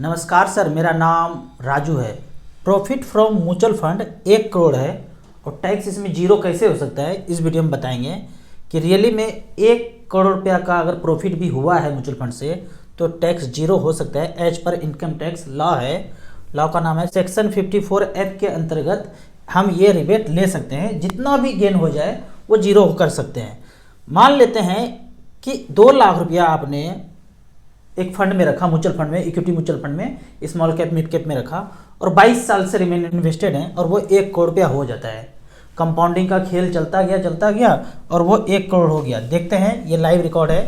नमस्कार सर, मेरा नाम राजू है। Profit from mutual fund 1 crore है और टैक्स इसमें जीरो कैसे हो सकता है, इस वीडियो में बताएंगे कि रियली में 1 करोड़ रुपया का अगर प्रॉफिट भी हुआ है म्यूचुअल फंड से तो टैक्स जीरो हो सकता है। As per income tax law है, लॉ का नाम है सेक्शन 54F के अंतर्गत हम ये रिबेट ले सकते हैं। जितना भी गेन हो जाए वो जीरो कर सकते हैं। मान लेते हैं कि 2 लाख रुपया आपने एक फंड में रखा, म्यूचुअल फंड में, इक्विटी म्यूचुअल फंड में, स्मॉल कैप मिड कैप में रखा और 22 साल से रिमेन इन्वेस्टेड है और वो 1 करोड़ रुपया हो जाता है। कंपाउंडिंग का खेल चलता गया और वो 1 करोड़ हो गया। देखते हैं, ये लाइव रिकॉर्ड है।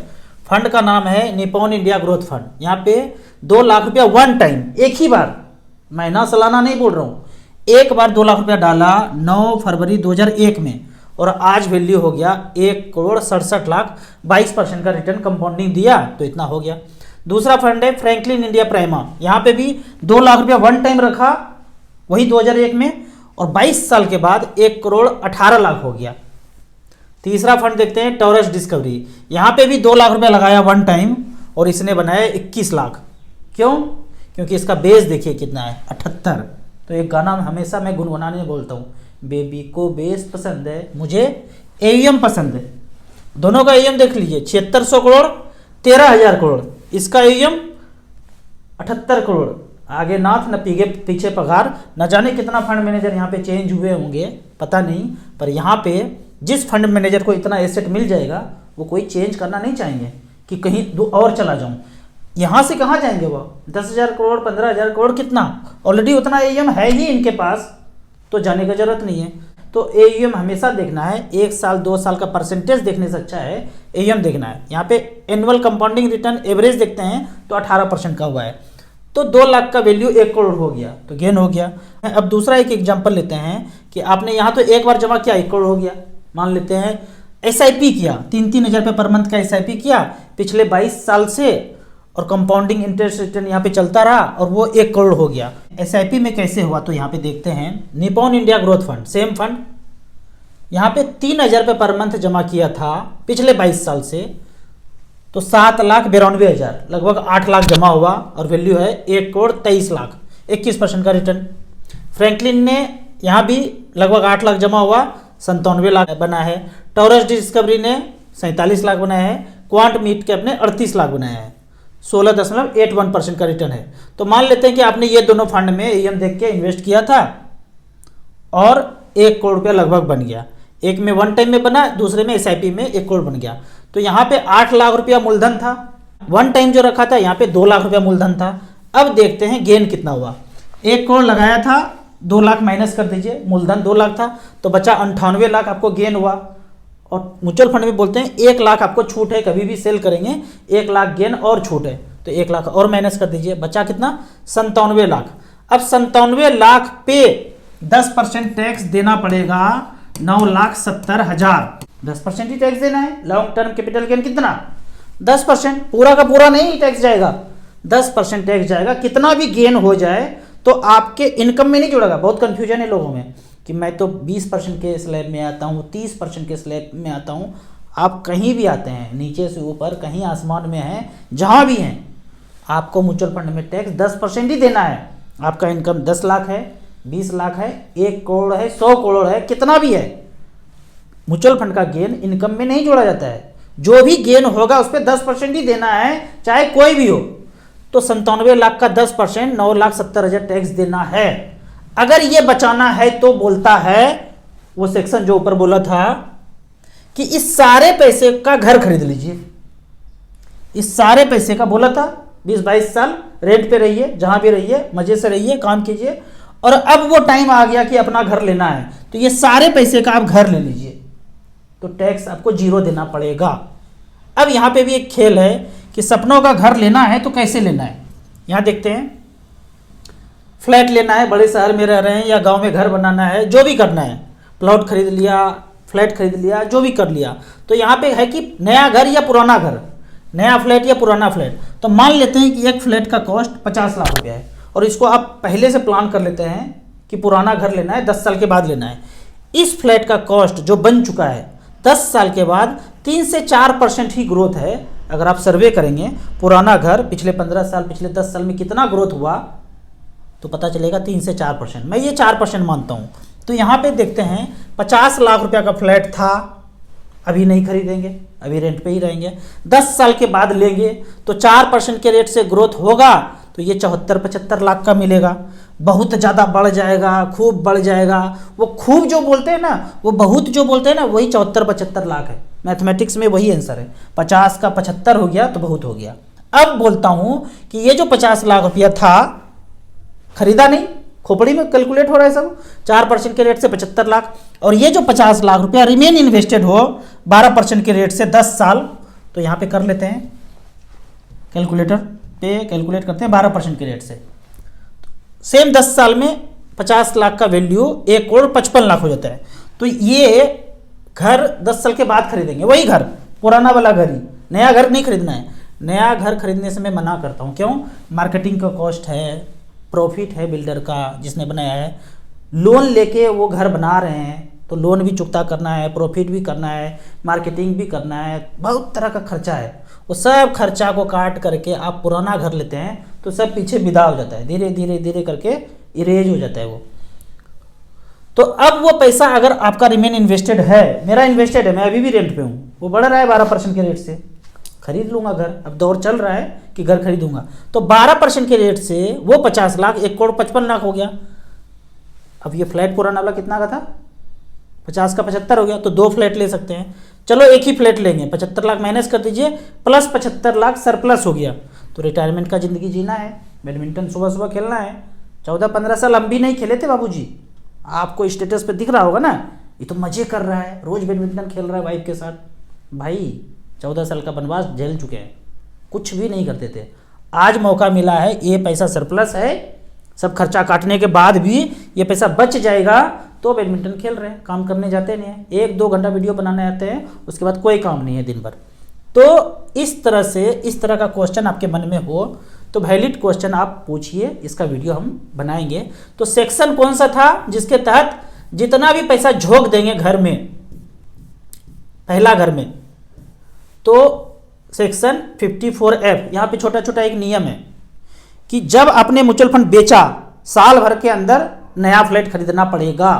फंड का नाम है निप्पॉन इंडिया ग्रोथ फंड। यहाँ पे 2 लाख रुपया वन टाइम, एक ही बार, महीना सालाना नहीं बोल रहा हूँ, एक बार 2 लाख रुपया डाला 9 फरवरी 2001 में और आज वैल्यू हो गया 1 करोड़ 67 लाख। 22% का रिटर्न कंपाउंडिंग दिया तो इतना हो गया। दूसरा फंड है फ्रैंकलिन इंडिया प्राइमा। यहाँ पे भी 2 लाख रुपया वन टाइम रखा, वही 2001 में, और 22 साल के बाद 1 करोड़ 18 लाख हो गया। तीसरा फंड देखते हैं टॉरस डिस्कवरी। यहाँ पे भी 2 लाख रुपया लगाया वन टाइम और इसने बनाया 21 लाख। क्यों? क्योंकि इसका बेस देखिए कितना है, 78। तो एक गाना हमेशा मैं गुनगुनाने में बोलता हूँ, बेबी को बेस पसंद है, मुझे एयूएम पसंद है। दोनों का एयूएम देख लीजिए, 7600 करोड़ 13,000 करोड़। इसका एयूएम 78 करोड़। आगे नाथ न पीछे पगार। न जाने कितना फंड मैनेजर यहाँ पे चेंज हुए होंगे, पता नहीं, पर यहाँ पे जिस फंड मैनेजर को इतना एसेट मिल जाएगा वो कोई चेंज करना नहीं चाहेंगे कि कहीं और चला जाऊँ। यहाँ से कहाँ जाएंगे वो? 10,000 करोड़ 15,000 करोड़, कितना ऑलरेडी उतना एयूएम है ही इनके पास, तो जाने की जरूरत नहीं है। तो एयूएम हमेशा देखना है, 1 साल 2 साल का परसेंटेज देखने से अच्छा है एयूएम देखना है। यहाँ पे एनुअल कंपाउंडिंग रिटर्न एवरेज देखते हैं तो 18% का हुआ है। तो 2 लाख का वैल्यू 1 करोड़ हो गया, तो गेन हो गया। अब दूसरा एक एग्जांपल लेते हैं कि आपने यहाँ तो एक बार जमा किया 1 करोड़ हो गया। मान लेते हैं एसआईपी किया, 3-3 हज़ार रुपये पर मंथ का एसआईपी किया पिछले 22 साल से, और कंपाउंडिंग इंटरेस्ट रिटर्न यहाँ पे चलता रहा और वो 1 करोड़ हो गया। एसआईपी में कैसे हुआ तो यहाँ पे देखते हैं, Nippon India growth fund, same fund, यहाँ पे 3,000 रुपये पर मंथ जमा किया था पिछले 22 साल से, तो 7,92,000, लगभग 8 लाख जमा हुआ और वैल्यू है 1 करोड़ 23 लाख, 21% का रिटर्न। फ्रैंकलिन ने यहाँ भी लगभग 8 लाख जमा हुआ, 97 लाख बना है। टॉरस डिस्कवरी ने 47 लाख बनाया है। क्वांट मिड कैप ने 38 लाख बनाया है, 16.81% का रिटर्न है। तो मान लेते हैं कि आपने ये दोनों फंड में एयूएम देख के इन्वेस्ट किया था और 1 करोड़ रुपया लगभग बन गया। एक में वन टाइम में बना, दूसरे में एसआईपी में 1 करोड़ बन गया। तो यहाँ पे 8 लाख रुपया मूलधन था, वन टाइम जो रखा था यहाँ पे 2 लाख रुपया मूलधन था। अब देखते हैं गेन कितना हुआ। 1 करोड़ लगाया था, 2 लाख माइनस कर दीजिए, मूलधन 2 लाख था तो बचा 98 लाख आपको गेन हुआ। और म्यूचुअल फंड में बोलते हैं 1 लाख आपको छूट है, कभी भी सेल करेंगे 1 लाख गेन और छूट है, तो 1 लाख और माइनस कर दीजिए, बचा कितना? 97 लाख। अब 97 लाख पे 10% टैक्स देना पड़ेगा, 9,70,000। 10% ही टैक्स देना है। लॉन्ग टर्म कैपिटल गेन कितना? 10%, पूरा का पूरा नहीं टैक्स जाएगा, 10% टैक्स जाएगा। कितना भी गेन हो जाए तो आपके इनकम में नहीं जुड़ेगा। बहुत कंफ्यूजन है लोगों में कि मैं तो 20% के स्लैब में आता हूँ, 30% के स्लैब में आता हूँ। आप कहीं भी आते हैं, नीचे से ऊपर, कहीं आसमान में हैं, जहाँ भी हैं, आपको म्यूचुअल फंड में टैक्स 10% ही देना है। आपका इनकम 10 लाख है, 20 लाख है, 1 करोड़ है, 100 करोड़ है, कितना भी है, म्यूचुअल फंड का गेन इनकम में नहीं जोड़ा जाता है। जो भी गेन होगा उस पर 10% ही देना है, चाहे कोई भी हो। तो 97 लाख का 10% 9,70,000 टैक्स देना है। अगर ये बचाना है तो बोलता है वो सेक्शन जो ऊपर बोला था कि इस सारे पैसे का घर खरीद लीजिए। इस सारे पैसे का बोला था 20-22 साल रेंट पे रहिए, जहां भी रहिए, मजे से रहिए, काम कीजिए, और अब वो टाइम आ गया कि अपना घर लेना है तो ये सारे पैसे का आप घर ले लीजिए, तो टैक्स आपको जीरो देना पड़ेगा। अब यहाँ पे भी एक खेल है कि सपनों का घर लेना है तो कैसे लेना है। यहाँ देखते हैं, फ्लैट लेना है, बड़े शहर में रह रहे हैं या गांव में घर बनाना है, जो भी करना है, प्लॉट खरीद लिया, फ्लैट खरीद लिया, जो भी कर लिया, तो यहाँ पे है कि नया घर या पुराना घर, नया फ्लैट या पुराना फ्लैट। तो मान लेते हैं कि एक फ्लैट का कॉस्ट 50 लाख रुपया है और इसको आप पहले से प्लान कर लेते हैं कि पुराना घर लेना है, 10 साल के बाद लेना है। इस फ्लैट का कॉस्ट जो बन चुका है 10 साल के बाद 3 से 4% ही ग्रोथ है, अगर आप सर्वे करेंगे पुराना घर पिछले 15 साल पिछले 10 साल में कितना ग्रोथ हुआ तो पता चलेगा 3 से 4%। मैं ये 4% मानता हूँ। तो यहाँ पे देखते हैं 50 लाख रुपया का फ्लैट था, अभी नहीं खरीदेंगे, अभी रेंट पे ही रहेंगे। 10 साल के बाद लेंगे तो 4% के रेट से ग्रोथ होगा तो ये 74-75 लाख का मिलेगा। बहुत ज़्यादा बढ़ जाएगा, खूब बढ़ जाएगा। वो खूब जो बोलते हैं ना, वो बहुत जो बोलते हैं ना, वही 74-75 लाख है। मैथमेटिक्स में वही आंसर है। 50 का 75 हो गया तो बहुत हो गया। अब बोलता हूँ कि ये जो 50 लाख रुपया था, खरीदा नहीं, खोपड़ी में कैलकुलेट हो रहा है सब, 4% के रेट से 75 लाख, और ये जो 50 लाख रुपया रिमेन इन्वेस्टेड हो 12% के रेट से 10 साल, तो यहाँ पे कर लेते हैं कैलकुलेटर पे, कैलकुलेट करते हैं 12% के रेट से। सेम 10 साल में 50 लाख का वैल्यू 1,55,00,000 हो जाता है। तो ये घर 10 साल के बाद खरीदेंगे, वही घर, पुराना वाला घर ही, नया घर नहीं खरीदना है। नया घर खरीदने से मैं मना करता हूँ। क्यों? मार्केटिंग का कॉस्ट है, प्रॉफिट है बिल्डर का जिसने बनाया है, लोन लेके वो घर बना रहे हैं तो लोन भी चुकता करना है, प्रॉफिट भी करना है, मार्केटिंग भी करना है, बहुत तरह का खर्चा है। वो सब खर्चा को काट करके आप पुराना घर लेते हैं तो सब पीछे विदा हो जाता है, धीरे धीरे धीरे करके इरेज हो जाता है वो। तो अब वो पैसा अगर आपका रिमेन इन्वेस्टेड है, मेरा इन्वेस्टेड है, मैं अभी भी रेंट पे हूँ, वो बढ़ रहा है 12% के रेट से, खरीद लूँगा घर। अब दौर चल रहा है कि घर खरीदूंगा, तो 12% के रेट से वो 50 लाख 1,55,00,000 हो गया। अब ये फ्लैट पुराना वाला कितना का था? 50 का 75 हो गया, तो 2 फ्लैट ले सकते हैं। चलो एक ही फ्लैट लेंगे, 75 लाख माइनस कर दीजिए, प्लस 75 लाख सरप्लस हो गया। तो रिटायरमेंट का ज़िंदगी जीना है, बैडमिंटन सुबह सुबह खेलना है। 14-15 साल हम भी नहीं खेले थे बाबूजी, आपको स्टेटस पे दिख रहा होगा ना, ये तो मज़े कर रहा है, रोज़ बैडमिंटन खेल रहा है वाइफ के साथ। भाई 14 साल का वनवास झेल चुके हैं, कुछ भी नहीं करते थे। आज मौका मिला है, ये पैसा सरप्लस है, सब खर्चा काटने के बाद भी ये पैसा बच जाएगा तो बैडमिंटन खेल रहे हैं, काम करने जाते नहीं हैं, 1-2 घंटा वीडियो बनाने आते हैं, उसके बाद कोई काम नहीं है दिन भर। तो इस तरह से, इस तरह का क्वेश्चन आपके मन में हो तो वैलिड क्वेश्चन आप पूछिए, इसका वीडियो हम बनाएंगे। तो सेक्शन कौन सा था जिसके तहत जितना भी पैसा झोंक देंगे घर में, पहला घर में, तो सेक्शन 54F, यहाँ पे छोटा छोटा एक नियम है कि जब आपने म्यूचुअल फंड बेचा, साल भर के अंदर नया फ्लैट खरीदना पड़ेगा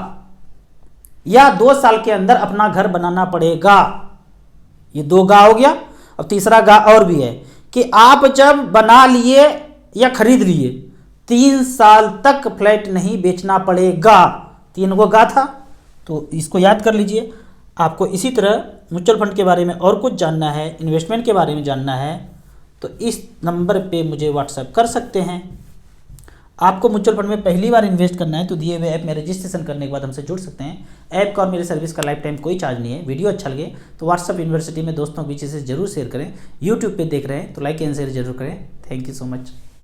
या 2 साल के अंदर अपना घर बनाना पड़ेगा। ये 2 गा हो गया। अब तीसरा गा और भी है कि आप जब बना लिए या खरीद लिए 3 साल तक फ्लैट नहीं बेचना पड़ेगा। 3 को गा था, तो इसको याद कर लीजिए। आपको इसी तरह म्यूचुअल फंड के बारे में और कुछ जानना है, इन्वेस्टमेंट के बारे में जानना है, तो इस नंबर पे मुझे व्हाट्सएप कर सकते हैं। आपको म्यूचुअल फंड में पहली बार इन्वेस्ट करना है तो दिए हुए ऐप में रजिस्ट्रेशन करने के बाद हमसे जुड़ सकते हैं। ऐप का और मेरी सर्विस का लाइफ टाइम कोई चार्ज नहीं है। वीडियो अच्छा लगे तो व्हाट्सएप यूनिवर्सिटी में दोस्तों के बीच इसे जरूर शेयर करें। यूट्यूब पे देख रहे हैं तो लाइक एंड शेयर जरूर करें। Thank you so much.